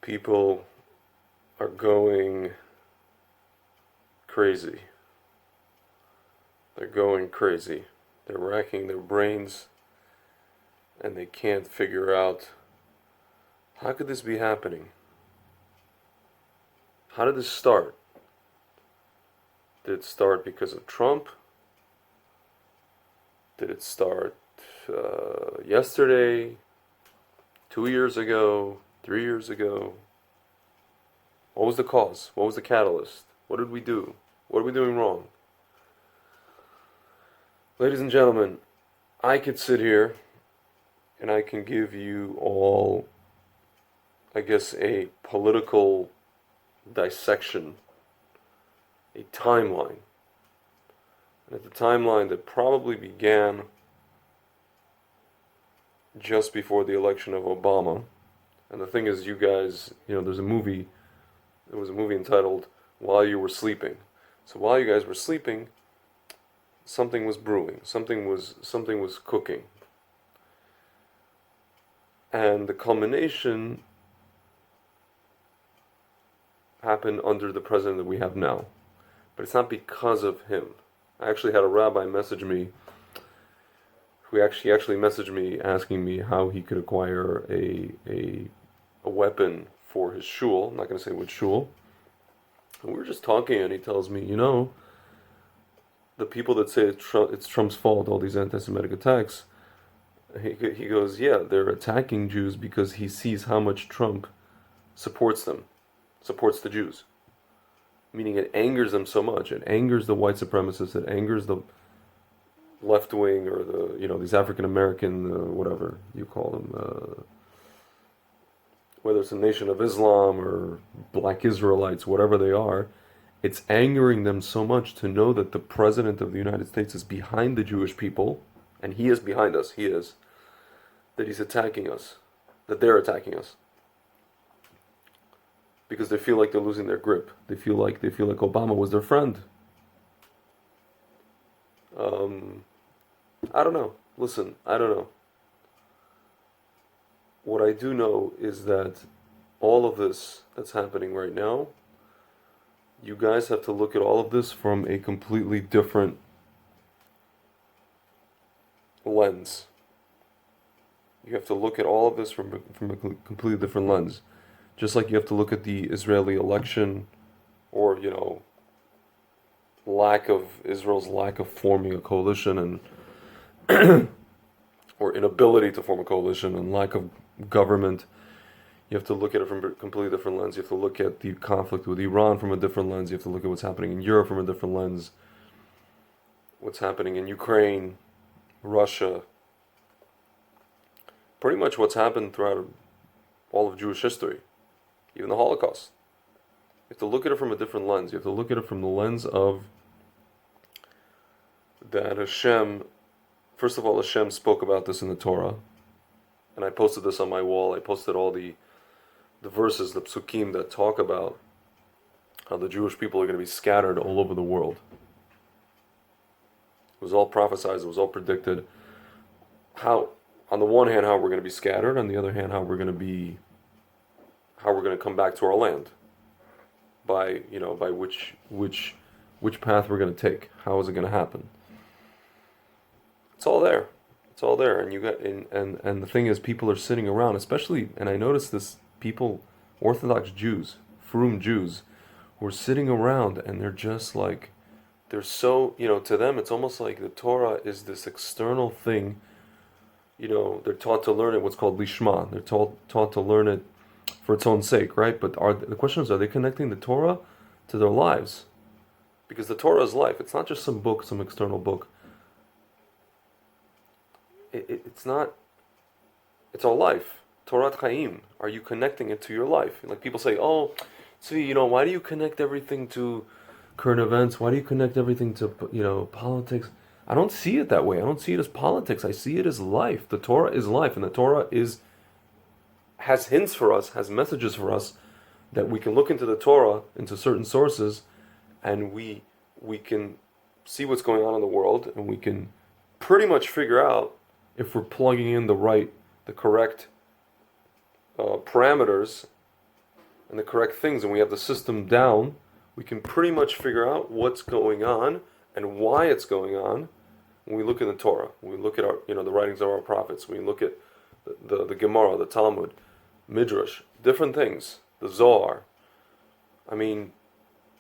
People are going crazy. They're going crazy. They're racking their brains and they can't figure out, how could this be happening? How did this start? Did it start because of Trump? Did it start yesterday, 2 years ago, 3 years ago? What was the cause? What was the catalyst? What did we do? What are we doing wrong? Ladies and gentlemen, I could sit here and I can give you all, I guess, a political dissection, a timeline. And it's a timeline that probably began just before the election of Obama. And the thing is, you guys, there was a movie entitled While You Were Sleeping. So while you guys were sleeping, something was brewing, something was cooking. And the culmination happened under the president that we have now. But it's not because of him. I actually had a rabbi message me, who actually messaged me asking me how he could acquire a weapon for his shul. I'm not going to say which shul. And we were just talking, and he tells me, the people that say it's Trump's fault, all these anti-Semitic attacks, he goes, yeah, they're attacking Jews because he sees how much Trump supports them, supports the Jews. Meaning it angers them so much. It angers the white supremacists. It angers the left wing, or these African American, whatever you call them, whether it's a Nation of Islam or Black Israelites, whatever they are. It's angering them so much to know that the President of the United States is behind the Jewish people, and he is behind us, that he's attacking us, that they're attacking us. Because they feel like they're losing their grip. They feel like Obama was their friend. I don't know. Listen, I don't know. What I do know is that all of this that's happening right now, you guys have to look at all of this from a completely different lens. You have to look at all of this from a completely different lens. Just like you have to look at the Israeli election, or, Israel's lack of forming a coalition, and or inability to form a coalition, and lack of government. You have to look at it from a completely different lens. You have to look at the conflict with Iran from a different lens. You have to look at what's happening in Europe from a different lens. What's happening in Ukraine, Russia. Pretty much what's happened throughout all of Jewish history. Even the Holocaust. You have to look at it from a different lens. You have to look at it from the lens of that Hashem, first of all, Hashem spoke about this in the Torah. And I posted this on my wall. I posted all the verses, the psukim that talk about how the Jewish people are going to be scattered all over the world. It was all prophesied. It was all predicted. How, on the one hand, how we're going to be scattered. On the other hand, how we're going to come back to our land. By which path we're going to take. How is it going to happen? It's all there. It's all there. And the thing is, people are sitting around, especially, and I noticed this, people, Orthodox Jews, Frum Jews, who are sitting around, and they're just like, they're so, to them, it's almost like the Torah is this external thing. They're taught to learn it, what's called lishma. They're taught to learn it for its own sake, right? But the question is, are they connecting the Torah to their lives? Because the Torah is life. It's not just some book, some external book. It's not. It's all life. Torah Chaim. Are you connecting it to your life? Like people say, oh, see, why do you connect everything to current events? Why do you connect everything to, politics? I don't see it that way. I don't see it as politics. I see it as life. The Torah is life, and the Torah has hints for us, has messages for us, that we can look into the Torah, into certain sources, and we can see what's going on in the world, and we can pretty much figure out if we're plugging in the correct parameters and the correct things, and we have the system down, we can pretty much figure out what's going on and why it's going on when we look in the Torah, when we look at our, the writings of our prophets, when we look at the Gemara, the Talmud, Midrash, different things, the Zohar. I mean,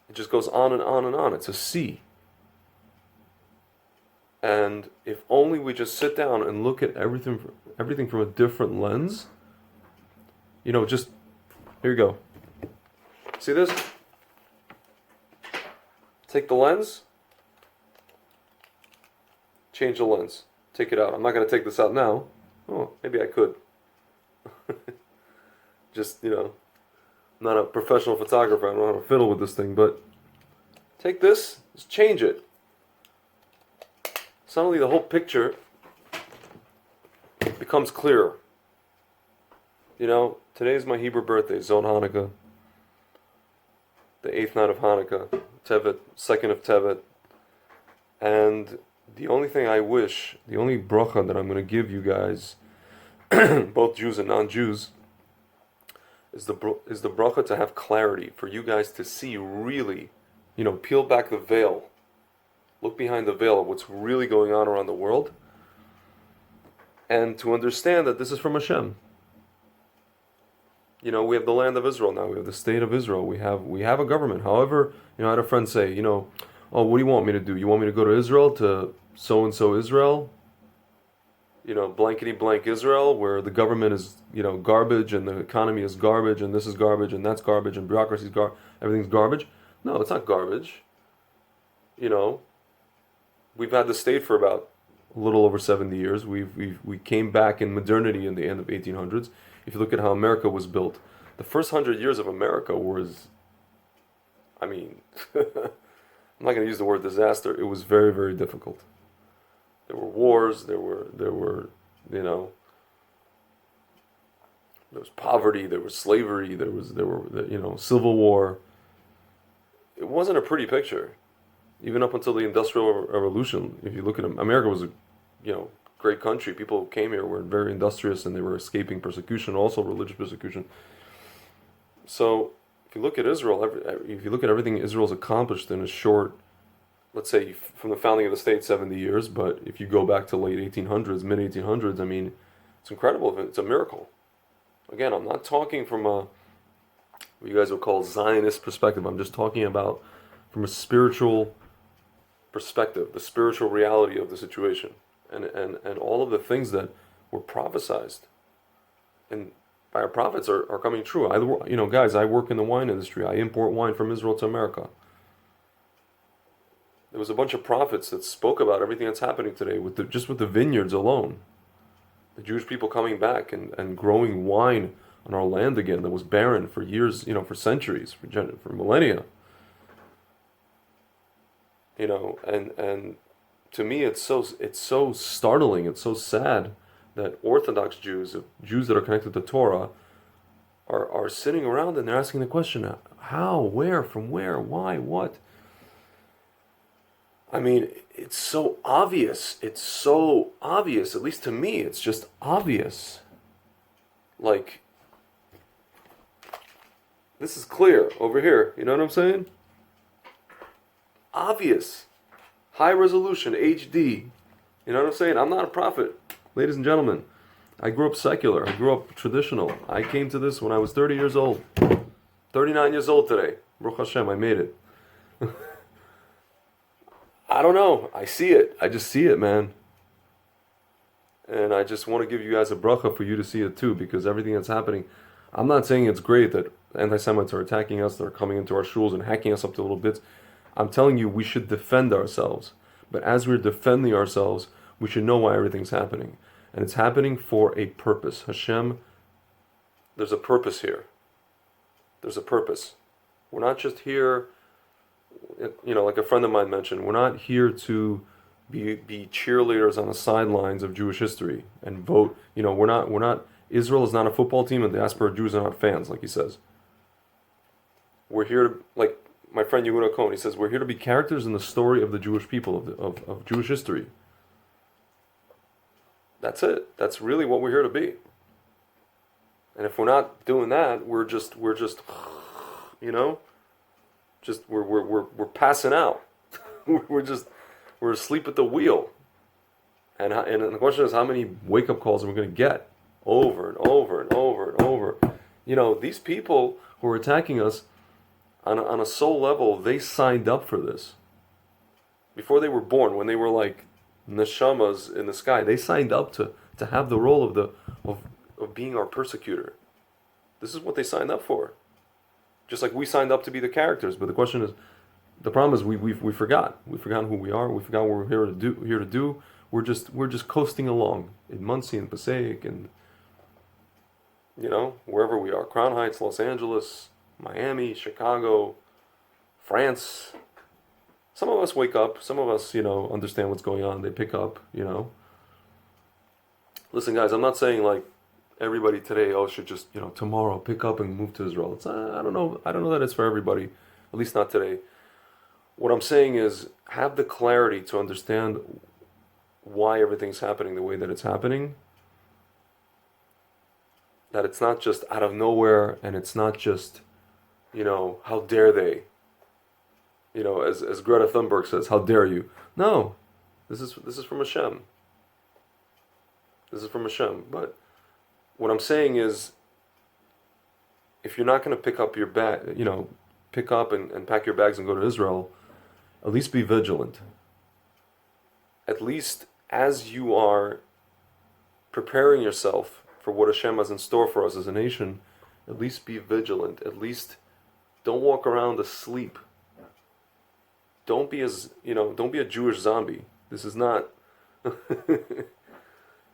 it just goes on and on and on. It's a sea. And if only we just sit down and look at everything from a different lens, just, here you go. See this? Take the lens, change the lens, take it out. I'm not going to take this out now. Oh, maybe I could. Just, I'm not a professional photographer. I don't know how to fiddle with this thing, but take this, just change it. Suddenly the whole picture becomes clearer. Today's my Hebrew birthday, Zon Hanukkah, the 8th night of Hanukkah, Tevet, 2nd of Tevet, and the only thing I wish, the only bracha that I'm going to give you guys, both Jews and non-Jews, is the bracha to have clarity, for you guys to see really, peel back the veil, look behind the veil of what's really going on around the world, and to understand that this is from Hashem. We have the land of Israel now. We have the state of Israel. We have a government. However, I had a friend say, oh, what do you want me to do? You want me to go to Israel, to so-and-so Israel? Blankety blank Israel, where the government is, garbage, and the economy is garbage, and this is garbage, and that's garbage, and bureaucracy is everything's garbage. No, it's not garbage. We've had the state for about a little over 70 years. We came back in modernity in the end of 1800s. If you look at how America was built, the first 100 years of America was, I'm not going to use the word disaster. It was very, very difficult. There were wars. There were there was poverty. There was slavery. There were civil war. It wasn't a pretty picture, even up until the Industrial Revolution. If you look at America, was a great country. People who came here were very industrious, and they were escaping persecution, also religious persecution. So, if you look at Israel, if you look at everything Israel's accomplished in a short, let's say from the founding of the state, 70 years, but if you go back to late 1800s, mid 1800s, it's incredible. It's a miracle. Again, I'm not talking from what you guys would call Zionist perspective. I'm just talking about from a spiritual perspective, the spiritual reality of the situation. And all of the things that were prophesized and by our prophets are coming true. Guys, I work in the wine industry. I import wine from Israel to America. There was a bunch of prophets that spoke about everything that's happening today with the vineyards alone. The Jewish people coming back and growing wine on our land again that was barren for years, for centuries, for millennia. And to me, it's so startling, it's so sad that Orthodox Jews, Jews that are connected to Torah, are sitting around and they're asking the question, how, where, from where, why, what? It's so obvious. It's so obvious, at least to me, it's just obvious. Like, this is clear over here, you know what I'm saying? Obvious. High resolution, HD. You know what I'm saying? I'm not a prophet. Ladies and gentlemen, I grew up secular. I grew up traditional. I came to this when I was 30 years old. 39 years old today. Baruch Hashem, I made it. I don't know. I see it. I just see it, man. And I just want to give you guys a bracha for you to see it too, because everything that's happening, I'm not saying it's great that anti-Semites are attacking us, they're coming into our shuls and hacking us up to little bits. I'm telling you, we should defend ourselves. But as we're defending ourselves, we should know why everything's happening. And it's happening for a purpose. Hashem, there's a purpose here. There's a purpose. We're not just here, like a friend of mine mentioned, we're not here to be cheerleaders on the sidelines of Jewish history and vote. We're not, Israel is not a football team and the diaspora Jews are not fans, like he says. We're here to, like my friend Yehuda Cohen, he says, we're here to be characters in the story of the Jewish people, of Jewish history. That's it. That's really what we're here to be. And if we're not doing that, we're just you know, just we're passing out. we're asleep at the wheel. And the question is, how many wake up calls are we going to get over and over and over and over? You know, these people who are attacking us on a soul level, they signed up for this before they were born. When they were like neshamas in the sky, they signed up to have the role of being our persecutor. This is what they signed up for. Just like we signed up to be the characters. But the question is, the problem is we forgot. We forgot who we are. We forgot what we're here to do. We're just coasting along in Muncie and Passaic and, you know, wherever we are. Crown Heights, Los Angeles, Miami, Chicago, France. Some of us wake up. Some of us, you know, understand what's going on. They pick up, you know. Listen, guys, I'm not saying like everybody today, should just, you know, tomorrow pick up and move to Israel. It's, I don't know that it's for everybody, at least not today. What I'm saying is have the clarity to understand why everything's happening the way that it's happening. That it's not just out of nowhere, and it's not just, you know, how dare they? You know, as Greta Thunberg says, how dare you? No, this is from Hashem. This is from Hashem. But what I'm saying is, if you're not going to pick up your bag, you know, pick up and pack your bags and go to Israel, at least be vigilant. At least as you are preparing yourself for what Hashem has in store for us as a nation, at least be vigilant. At least don't walk around asleep. Don't be a Jewish zombie. This is not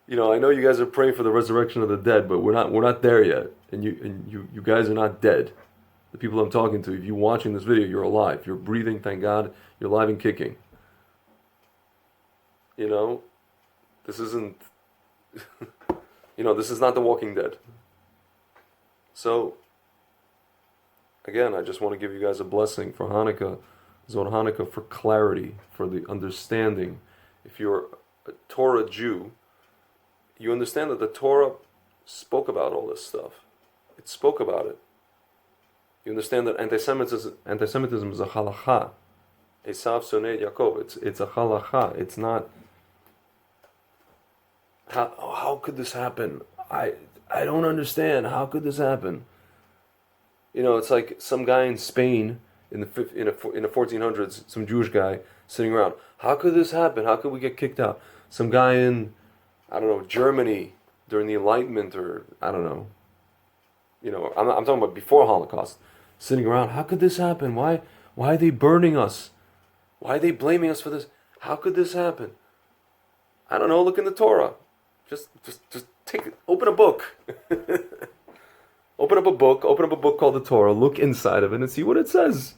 you know, I know you guys are praying for the resurrection of the dead, but we're not there yet. And you guys are not dead. The people I'm talking to, if you're watching this video, you're alive. You're breathing, thank God. You're alive and kicking. You know, this isn't, you know, this is not The Walking Dead. So, again, I just want to give you guys a blessing for Hanukkah, Zod Hanukkah, for clarity, for the understanding. If you're a Torah Jew, you understand that the Torah spoke about all this stuff. It spoke about it. You understand that anti-Semitism is a halakha. Esav sonei Yaakov. It's a halakha. It's not. How could this happen? I don't understand. How could this happen? You know, it's like some guy in Spain in the 1400s, some Jewish guy sitting around. How could this happen? How could we get kicked out? Some guy in, I don't know, Germany during the Enlightenment, or I don't know. You know, I'm talking about before Holocaust, sitting around. How could this happen? Why are they burning us? Why are they blaming us for this? How could this happen? I don't know. Look in the Torah. Just open a book. Open up a book called the Torah. Look inside of it and see what it says.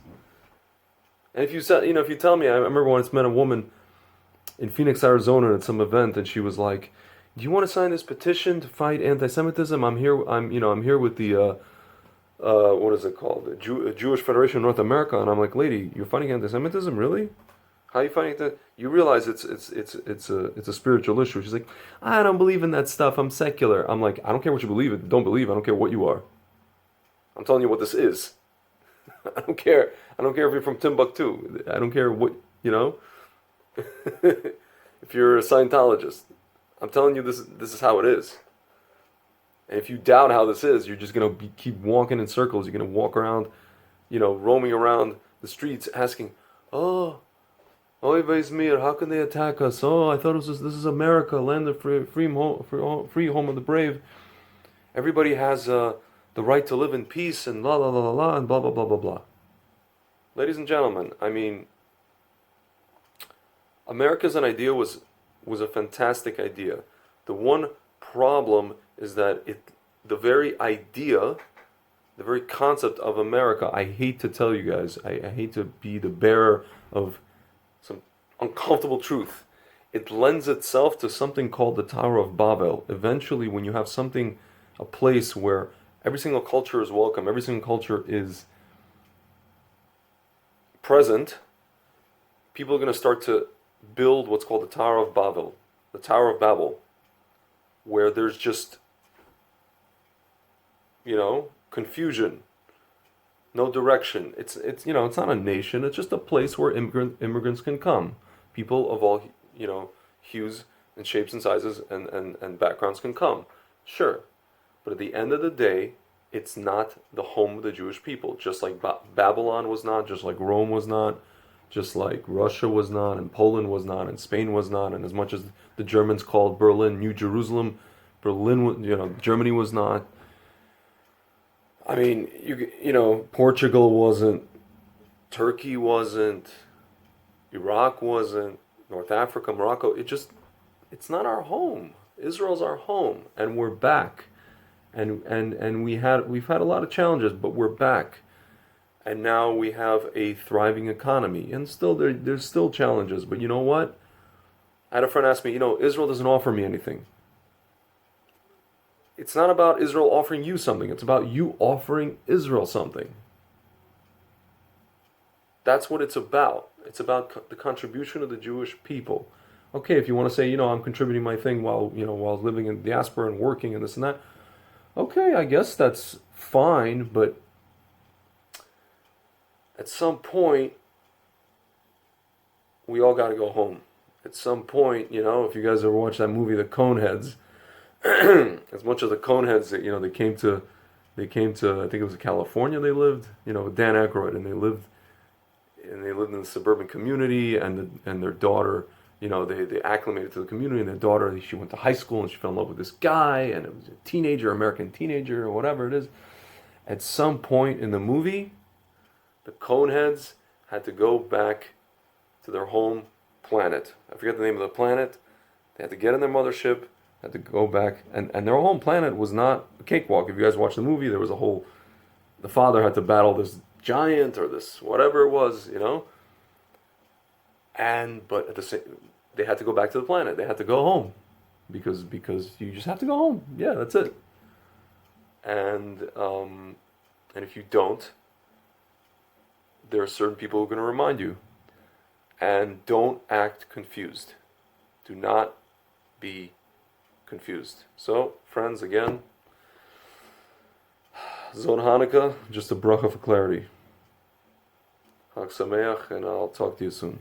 And if you tell me, I remember once met a woman in Phoenix, Arizona, at some event, and she was like, "Do you want to sign this petition to fight anti-Semitism? I'm here with the what is it called? The Jewish Federation of North America." And I'm like, "Lady, you're fighting anti-Semitism, really? How are you fighting that? You realize it's a spiritual issue." She's like, "I don't believe in that stuff. I'm secular." I'm like, "I don't care what you believe in. Don't believe. I don't care what you are. I'm telling you what this is. I don't care. I don't care if you're from Timbuktu. I don't care what, you know." If you're a Scientologist, I'm telling you this is how it is. And if you doubt how this is, you're just going to keep walking in circles. You're going to walk around, you know, roaming around the streets asking, "Oh, oy vey's mir, how can they attack us? Oh, I thought this is America, land of free home of the brave. Everybody has the right to live in peace, and la la la la la, and blah blah blah blah blah." Ladies and gentlemen, I mean, America as an idea was a fantastic idea. The one problem is that the very idea, the very concept of America, I hate to tell you guys, I hate to be the bearer of some uncomfortable truth. It lends itself to something called the Tower of Babel. Eventually, when you have something, a place where every single culture is welcome, every single culture is present, people are going to start to build what's called the Tower of Babel, where there's just confusion, no direction. It's it's not a nation. It's just a place where immigrants can come. People of all hues and shapes and sizes and backgrounds can come. Sure, but at the end of the day, it's not the home of the Jewish people. Just like Babylon was not, just like Rome was not, just like Russia was not, and Poland was not, and Spain was not, and as much as the Germans called Berlin New Jerusalem, Germany was not. I mean, Portugal wasn't, Turkey wasn't, Iraq wasn't, North Africa, Morocco. It's not our home. Israel's our home, and we're back. And we've had a lot of challenges, but we're back. And now we have a thriving economy, and still there's still challenges. But you know what? I had a friend ask me, Israel doesn't offer me anything. It's not about Israel offering you something. It's about you offering Israel something. That's what it's about. It's about the contribution of the Jewish people. Okay, if you want to say, I'm contributing my thing while living in diaspora and working and this and that. Okay, I guess that's fine, but at some point, we all got to go home. At some point, if you guys ever watched that movie, The Coneheads, as much as the Coneheads, they came to, I think it was California they lived, with Dan Aykroyd, and they lived in the suburban community, and their daughter, they acclimated to the community, and their daughter, she went to high school, and she fell in love with this guy, and it was a teenager, American teenager, or whatever it is. At some point in the movie, the Coneheads had to go back to their home planet. I forget the name of the planet. They had to get in their mothership, had to go back, and their home planet was not a cakewalk. If you guys watch the movie, there was the father had to battle this giant or this whatever it was, but at the same, they had to go back to the planet. They had to go home because you just have to go home. Yeah, that's it. And if you don't, there are certain people who are going to remind you. And don't act confused. Do not be confused. So, friends, again, Zon Hanukkah, just a bracha for clarity. Chag Sameach, and I'll talk to you soon.